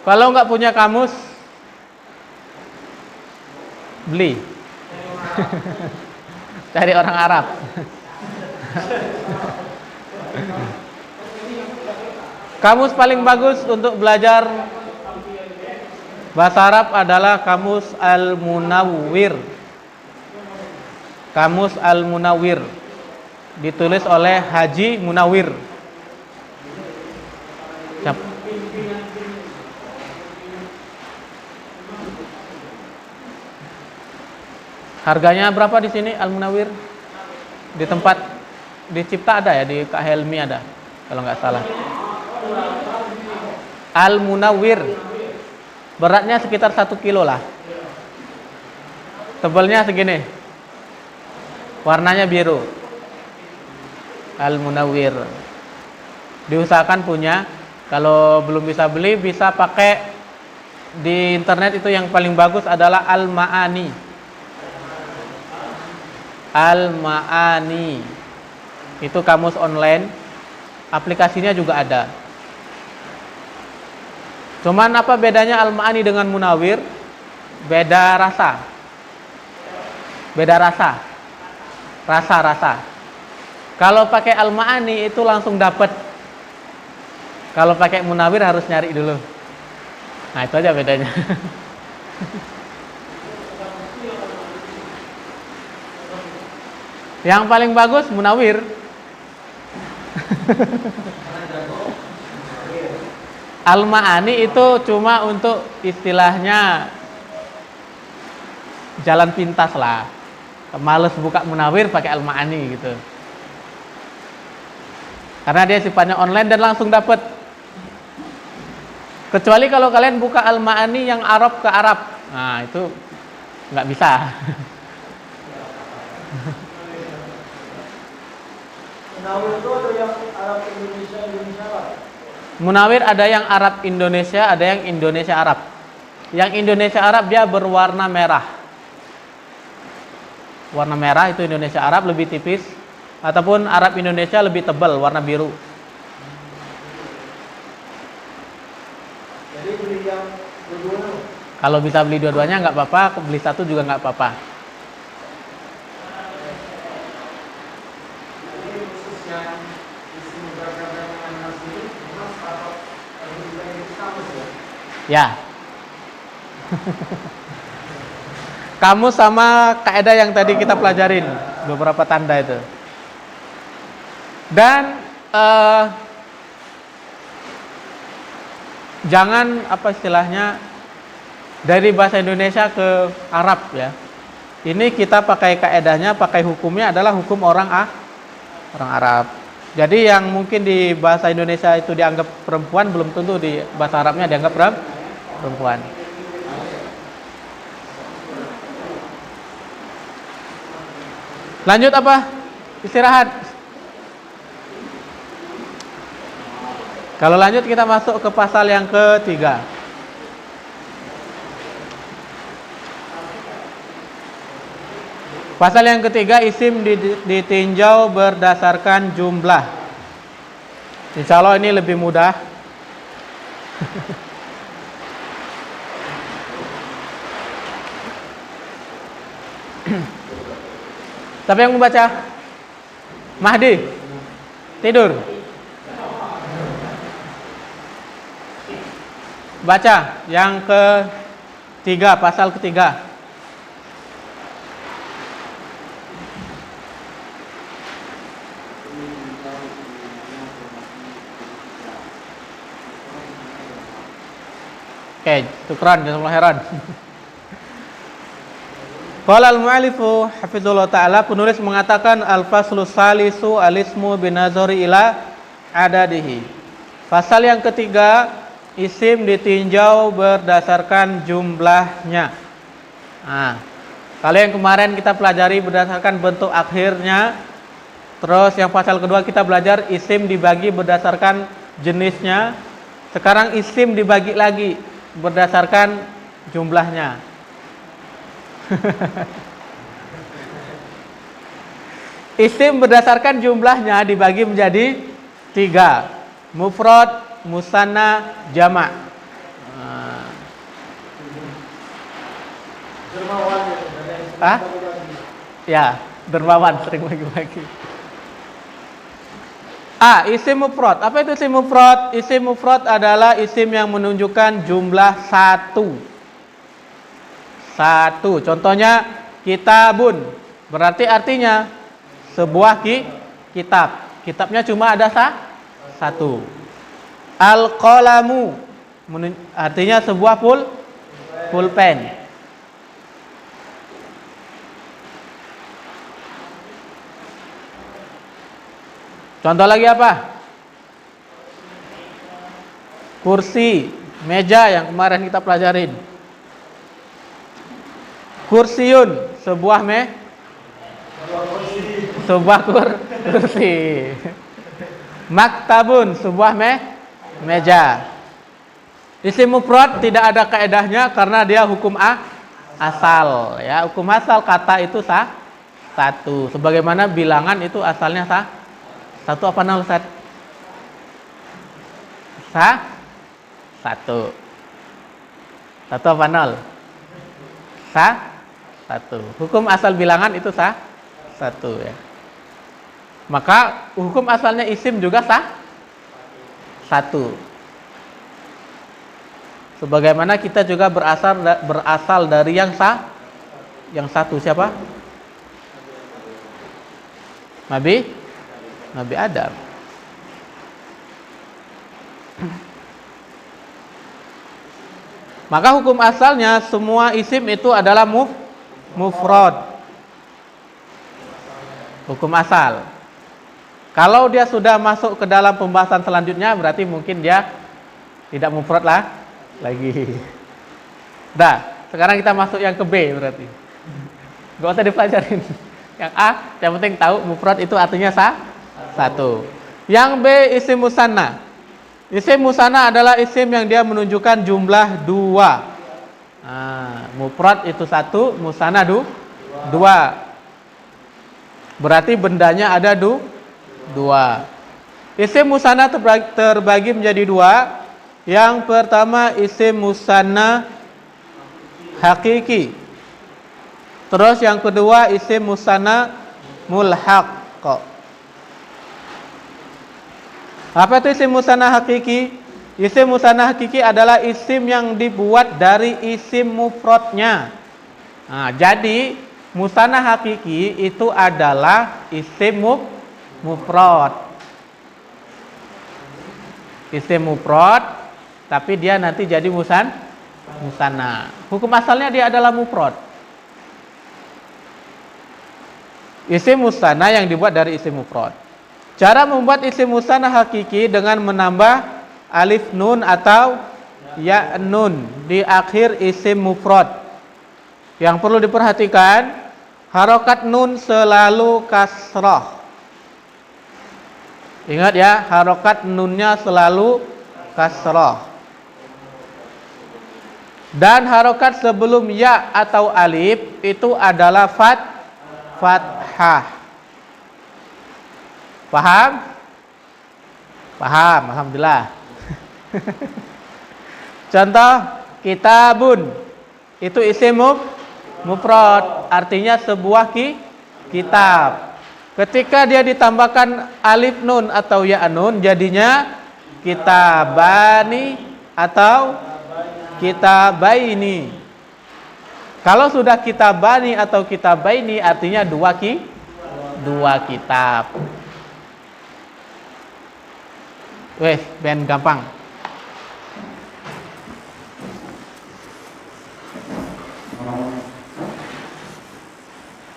Kalau nggak punya kamus, beli. Cari orang Arab. Kamus paling bagus untuk belajar bahasa Arab adalah Kamus Al-Munawwir. Kamus Al-Munawwir ditulis oleh Haji Munawwir. Harganya berapa di sini Al-Munawwir? Di tempat di Cipta ada ya, di Kak Helmi ada kalau nggak salah. Al-Munawwir. Beratnya sekitar 1 kilo lah. Tebalnya segini. Warnanya biru. Al-Munawwir. Diusahakan punya. Kalau belum bisa beli, bisa pakai di internet itu yang paling bagus adalah Al-Ma'ani. Al-Ma'ani. Itu kamus online, aplikasinya juga ada. Cuman apa bedanya Al-Ma'ani dengan Munawir? Beda rasa. Beda rasa. Rasa. Kalau pakai Al-Ma'ani itu langsung dapat. Kalau pakai Munawir harus nyari dulu. Nah, itu aja bedanya. Yang paling bagus Munawir. Al-Ma'ani itu cuma untuk istilahnya jalan pintas lah. Males buka Munawir pakai Al-Ma'ani gitu. Karena dia sifatnya online dan langsung dapat. Kecuali kalau kalian buka Al-Ma'ani yang Arab ke Arab. Nah, itu nggak bisa. Munawir itu ada yang Arab Indonesia Arab. Munawir ada yang Arab Indonesia, ada yang Indonesia Arab. Yang Indonesia Arab dia berwarna merah. Warna merah itu Indonesia Arab lebih tipis, ataupun Arab Indonesia lebih tebal warna biru. Jadi beli yang dua-duanya. Kalau bisa beli dua-duanya nggak apa-apa, beli satu juga nggak apa-apa. Jadi khusus yang isi beragam dengan nasi emas atau juga yang kamus ya. Ya. Kamu sama kaidah yang tadi kita pelajarin, beberapa tanda itu. Dan jangan apa istilahnya dari bahasa Indonesia ke Arab ya. Ini kita pakai kaidahnya, pakai hukumnya adalah hukum orang Arab. Jadi yang mungkin di bahasa Indonesia itu dianggap perempuan belum tentu di bahasa Arabnya dianggap perempuan. Lanjut apa? Istirahat. Kalau lanjut kita masuk ke pasal yang ketiga. Pasal yang ketiga, isim ditinjau berdasarkan jumlah. Insya Allah ini lebih mudah. Siapa yang membaca? Mahdi? Tidur? Baca yang ketiga, pasal ketiga. Oke, syukran, jazakallahu khairan. Qala al-mu'allifu hafizullah ta'ala, penulis mengatakan al-faslu salisu al-ismu binazari ila adadihi. Pasal yang ketiga, isim ditinjau berdasarkan jumlahnya. Nah, kalau yang kemarin kita pelajari berdasarkan bentuk akhirnya, terus yang pasal kedua kita belajar isim dibagi berdasarkan jenisnya. Sekarang isim dibagi lagi berdasarkan jumlahnya. Isim berdasarkan jumlahnya dibagi menjadi 3. Mufrad, musanna, jama'. Dermawan Ya, dermawan sering bagi-bagi. Isim mufrad. Apa itu isim mufrad? Isim mufrad adalah isim yang menunjukkan jumlah 1. Contohnya kitabun. Berarti artinya sebuah kitab. Kitabnya cuma ada 1. Al-qalamu artinya sebuah pulpen. Contoh lagi apa? Kursi, meja yang kemarin kita pelajarin. Kursiun, sebuah kursi. Maktabun, sebuah meja. Isim mufrad tidak ada kaedahnya karena dia hukum asal ya. Hukum asal kata itu satu. Sebagaimana bilangan itu asalnya satu apa nol Ustaz? Satu. Satu apa nol? Satu. Hukum asal bilangan itu satu ya. Maka hukum asalnya isim juga satu. Sebagaimana kita juga berasal dari yang satu siapa? Nabi Adam. Maka hukum asalnya semua isim itu adalah mufrad. Hukum asal. Kalau dia sudah masuk ke dalam pembahasan selanjutnya berarti mungkin dia tidak mufrad lagi. Sekarang kita masuk yang ke B berarti. Gak usah dipelajarin. Yang A, yang penting tahu mufrad itu artinya satu. Yang B isim musanna. Isim musanna adalah isim yang dia menunjukkan jumlah dua. Mufrad itu satu, musanna dua. Berarti bendanya ada dua. Isim musanna terbagi menjadi dua. Yang pertama isim musanna hakiki. Terus yang kedua isim musanna mulhaq. Apa itu isim musanna hakiki? Isim musanna hakiki adalah isim yang dibuat dari isim mufradnya. Jadi musanna hakiki itu adalah isim mufrad. Isim mufrad, tapi dia nanti jadi musanna. Hukum asalnya dia adalah mufrad. Isim musanna yang dibuat dari isim mufrad. Cara membuat isim musanna hakiki dengan menambah alif nun atau ya nun di akhir isim mufrad. Yang perlu diperhatikan, harokat nun selalu kasroh. Ingat ya, harokat nunnya selalu kasroh. Dan harokat sebelum ya atau alif itu adalah fathah. Paham? Alhamdulillah. Contoh, kitabun. Itu isim mufrad, artinya sebuah kitab. Ketika dia ditambahkan alif nun atau ya nun, jadinya kitabani atau kitabaini. Kalau sudah kitabani atau kitabaini, artinya dua kitab. Wes, ben gampang.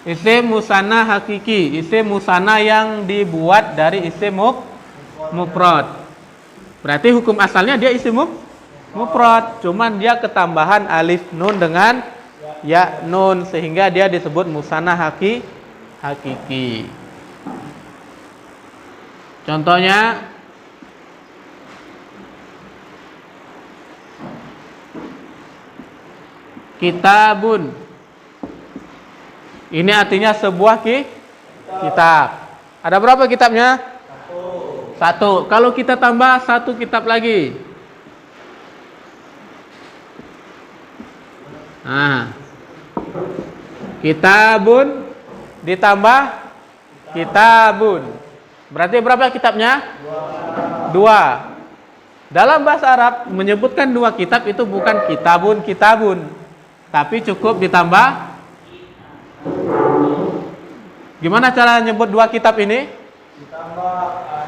Isim musanna hakiki, isim musanna yang dibuat dari isim mufrad. Berarti hukum asalnya dia isim mufrad, cuman dia ketambahan alif nun dengan ya nun sehingga dia disebut musanna hakiki. Contohnya kitabun. Ini artinya sebuah kitab. Ada berapa kitabnya? Satu. Kalau kita tambah satu kitab lagi. Kitabun ditambah kitabun. Berarti berapa kitabnya? Dua. Dalam bahasa Arab menyebutkan dua kitab itu bukan kitabun, tapi cukup ditambah. Gimana cara nyebut dua kitab ini?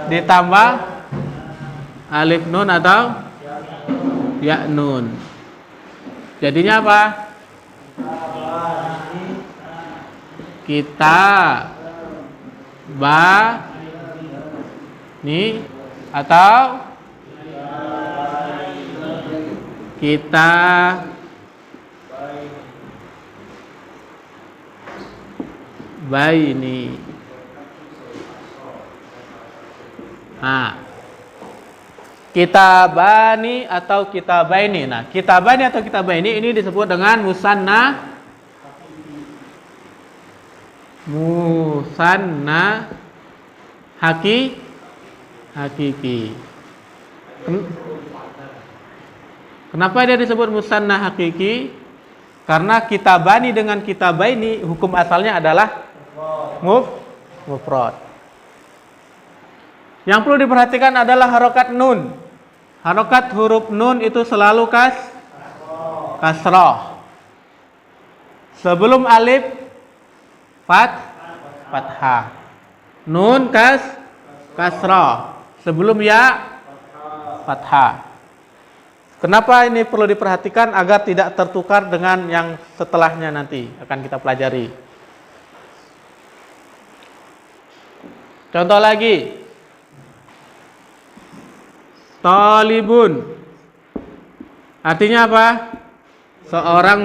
Ditambah alif nun atau ya nun. Jadinya apa? Kita ni atau kita baini. kitabani atau kitabaini. Nah, kitabani atau kitabaini ini disebut dengan musanna hakiki. Kenapa dia disebut musanna hakiki? Karena kitabani dengan kitabaini hukum asalnya adalah mufrad. Yang perlu diperhatikan adalah harokat nun. Harokat huruf nun itu selalu kasroh. Sebelum alif fathah. Nun kasroh. Sebelum ya fathah. Kenapa ini perlu diperhatikan agar tidak tertukar dengan yang setelahnya nanti akan kita pelajari. Contoh lagi. Talibun. Artinya apa? Seorang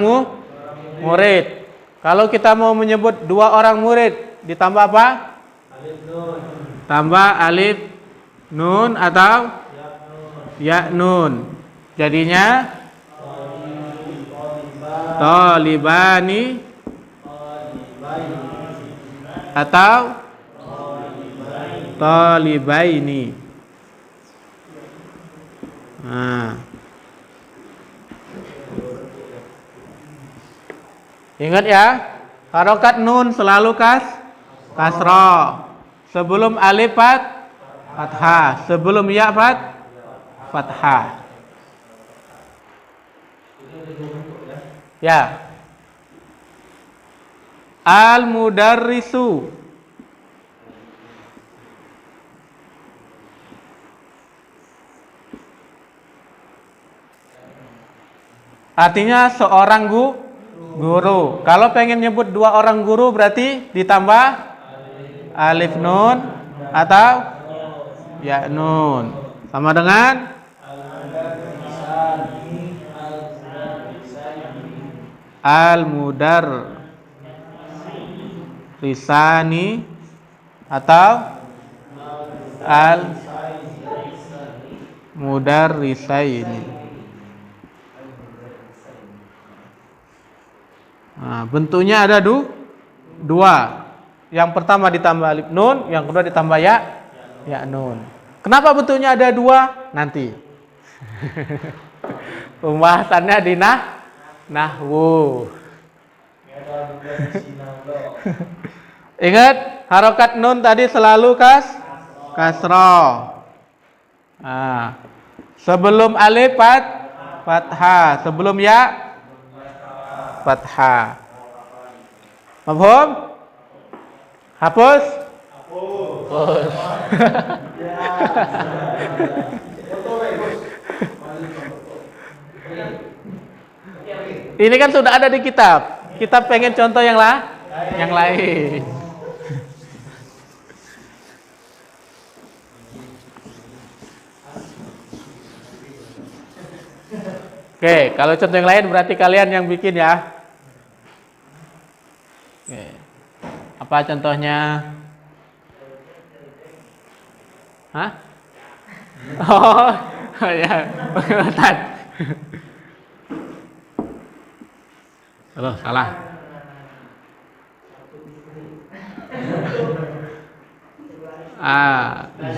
murid. Kalau kita mau menyebut dua orang murid, ditambah apa? Alif nun. Tambah alif nun atau ya nun. Jadinya talibani atau talibaini. Nah. Ingat ya, harokat nun selalu kasroh. Sebelum alif fathah, sebelum ya fathah. Ya. Al-mudarrisu. Artinya seorang guru. Kalau pengen nyebut dua orang guru berarti ditambah alif nun atau ya nun. Sama dengan al-mudarrisani atau al-mudarrisaini. Nah, bentuknya ada dua. Yang pertama ditambah alif nun, yang kedua ditambah ya nun. Kenapa bentuknya ada dua? Nanti. Pembahasannya di nahwu. Ingat, harokat nun tadi selalu kasroh. Nah, sebelum alif fathah, sebelum ya fathah. Mafhum? Hapus? Hapus. Ini kan sudah ada di kitab. Kita pengen contoh yang lain. Oke, kalau contoh yang lain berarti kalian yang bikin ya. Oke. Apa contohnya? Hah? Oh ya, Ustaz. Halo, salah.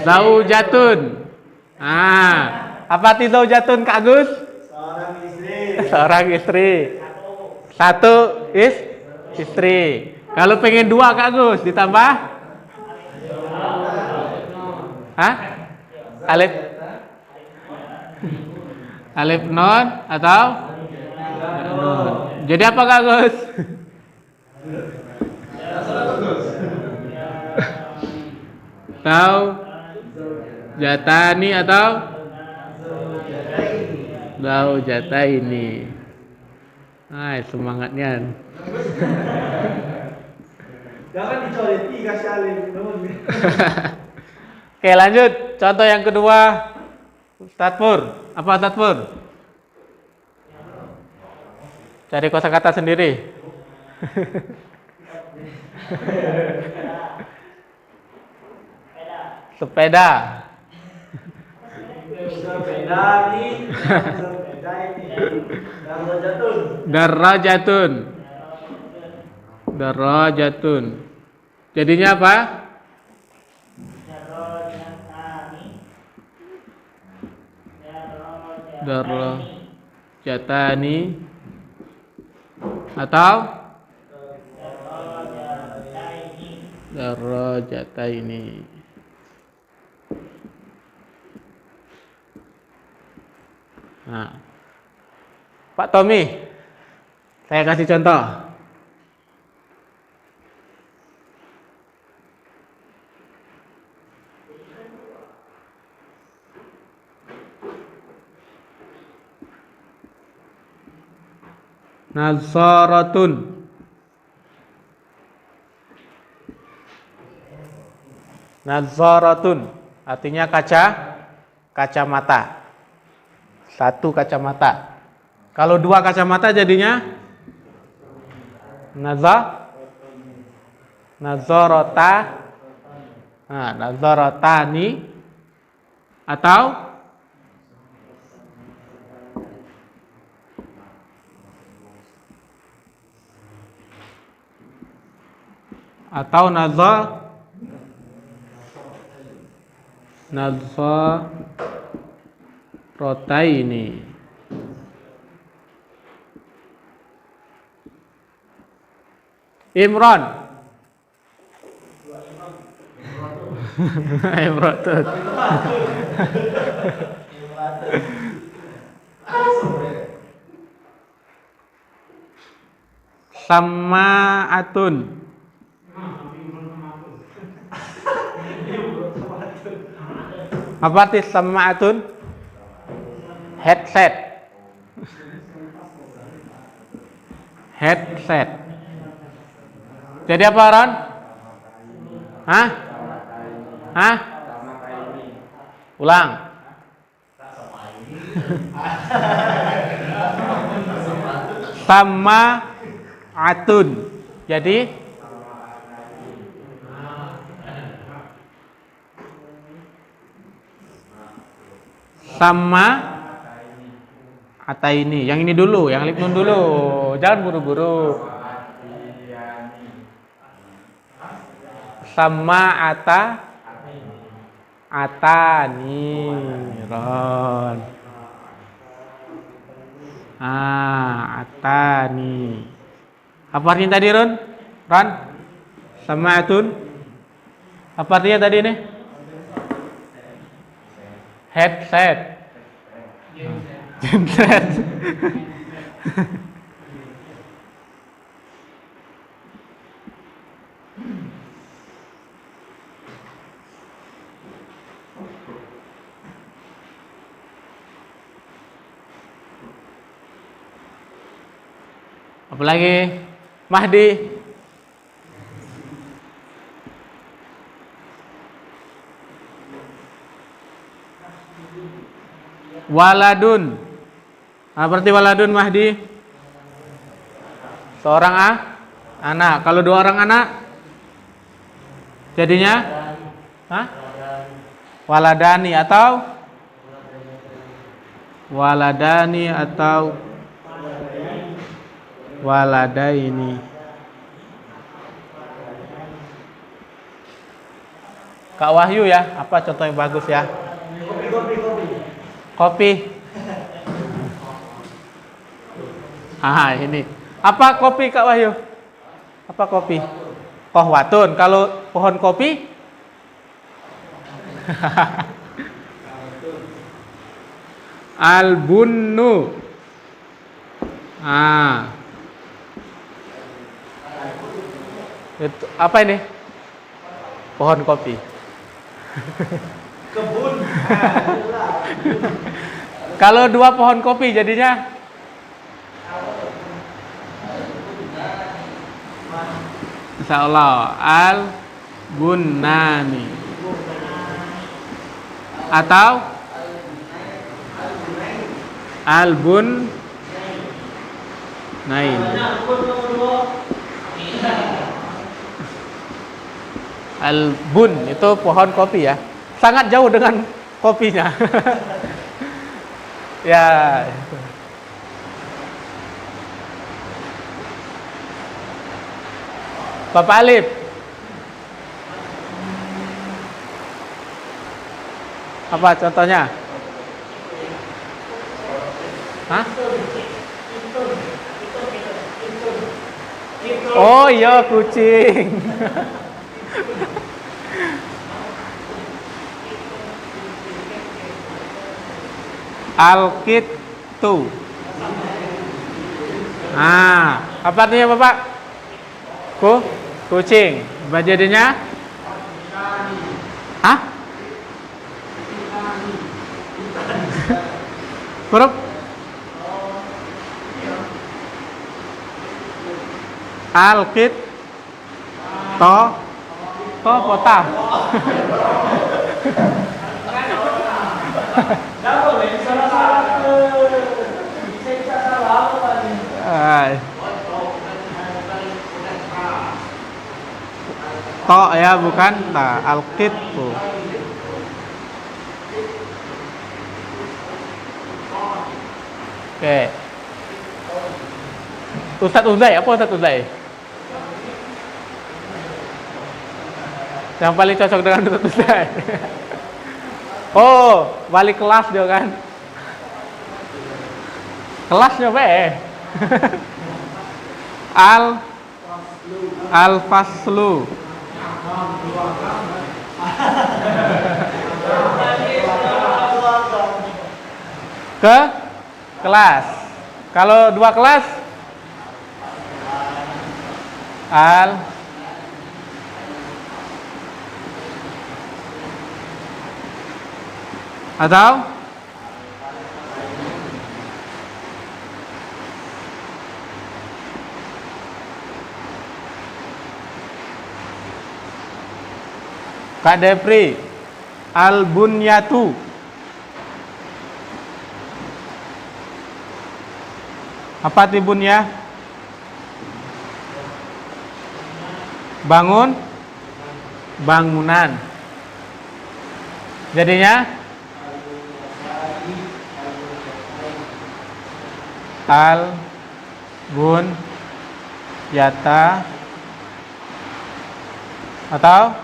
Zaujatun. Apa arti zaujatun, Kak Agus? Seorang istri. Satu istri. Kalau pengen dua, Kak Gus, ditambah? Hah? Alif non atau? Non. Jadi apa, Kak Gus? Tahu? Jatani atau? Zaujataini. Hai, semangatnya. Jangan dicoleti kasih alif nun. Oke, lanjut. Contoh yang kedua. Ustadz Pur. Apa Ustadz Pur? Cari kosakata sendiri. Sepeda. Berbeda nih. Berbeda ini. Darajatun. Darajatun. Darajatun. Jadinya apa? Darajatani atau darajataini. Nah, Pak Tommy, saya kasih contoh. Nazaratun. Nazaratun artinya kacamata. Satu kacamata. Kalau dua kacamata jadinya nazarata. Nah, nazaratani atau nazarataini. Imran. Imratun. Sama'atun. Apa arti sama'atun? Headset. Headset. Jadi apa, Ron? Hah? Hah? Ulang. Sama'atun. Jadi sama ataini. Yang ini dulu, yang alif nun dulu. Jangan buru-buru. Sama atani. Ron. Atani. Apa artinya tadi, Ron? Ron? Sama atun. Apa artinya tadi ini? Headset. Genset. Apalagi? Mahdi. Waladun. Apa arti waladun, Mahdi? Seorang anak. Kalau dua orang anak jadinya waladani atau waladaini. Kak Wahyu ya, apa contoh yang bagus ya? Kopi. Ini. Apa kopi, Kak Wahyu? Apa kopi? Kohwatun. Kalau pohon kopi? Albunnu. Itu apa ini? Pohon kopi. Kebun. Kalau dua pohon kopi jadinya insyaallah al-bunnani atau al-bunnain. Al-bun itu pohon kopi ya. Sangat jauh dengan kopinya. Ya. Bapak Alif. Apa contohnya? Hah? Oh iya, kucing. Alkitu. Nah, apa artinya Bapak? Kucing. Jadinya? Hah? Huruf? Alkit. Kota. Ya bukan alkit tuh. Oke. Ustadz Uzay, apa Ustadz Uzay? Yang paling cocok dengan Ustadz Uzay. Oh, wali kelas dia kan. Kelasnya apa ya? Al-faslu. Ke kelas. Kalau 2 kelas atau Kak Depri, al-bunyatu. Apa arti bunya? Bangunan. Jadinya al-bunyata atau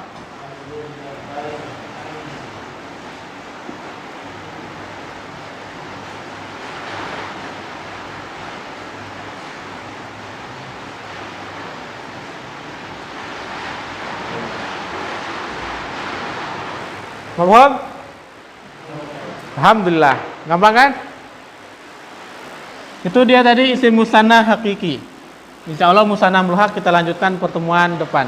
paham? Alhamdulillah, gampang kan? Itu dia tadi isim musanna hakiki. Insya Allah musanna mulhaq kita lanjutkan pertemuan depan.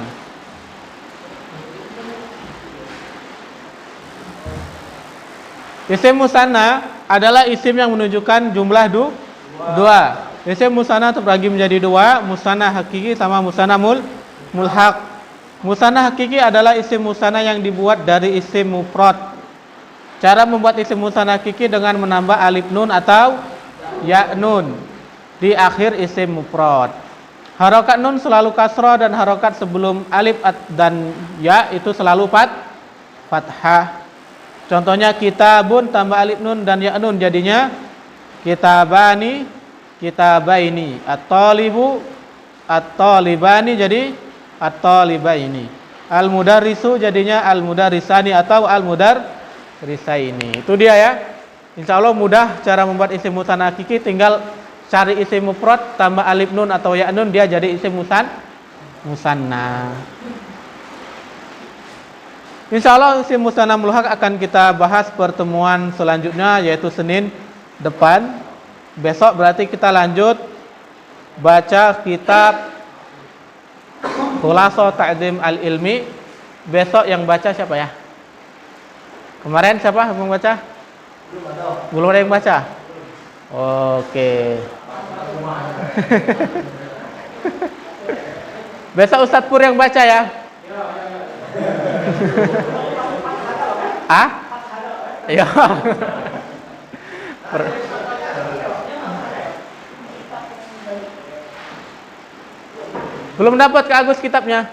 Isim musanna adalah isim yang menunjukkan jumlah dua. Isim musanna terbagi menjadi 2, musanna hakiki sama musanna mulhaq. Musanna hakiki adalah isim musanna yang dibuat dari isim mufrad. Cara membuat isim musanna hakiki dengan menambah alif nun atau ya nun di akhir isim mufrad. Harokat nun selalu kasrah dan harokat sebelum alif dan ya itu selalu fathah. Contohnya kitabun tambah alif nun dan ya nun jadinya kitabani, kitabaini. At-talibu, at-talibani jadi at-talibaini. Al-mudarrisu jadinya al-mudarrisani atau al-mudarrisaini. Itu dia ya. Insya Allah mudah cara membuat isim musanna hakiki, tinggal cari isim mufrad tambah alif nun atau ya nun dia jadi isim musanna. Insya Allah isim musanna mulhaq akan kita bahas pertemuan selanjutnya yaitu Senin depan. Besok berarti kita lanjut baca kitab Khulasatul Ta'dzim al-Ilmi. Besok yang baca siapa ya? Kemarin siapa yang membaca? Belum ada yang baca? Oke. Besok Ustadz Pur yang baca ya? Iya. Belum dapat ke Agus kitabnya?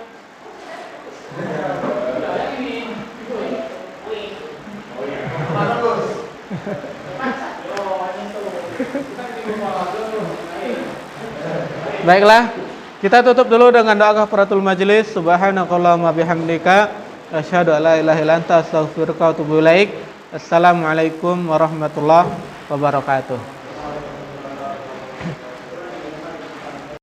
Baiklah, kita tutup dulu dengan doa kafaratul majelis. Subhanakallahumma bihamdika asyhadu an la ilaha illa anta astaghfiruka wa atubu ilaik. Assalamualaikum warahmatullahi wabarakatuh.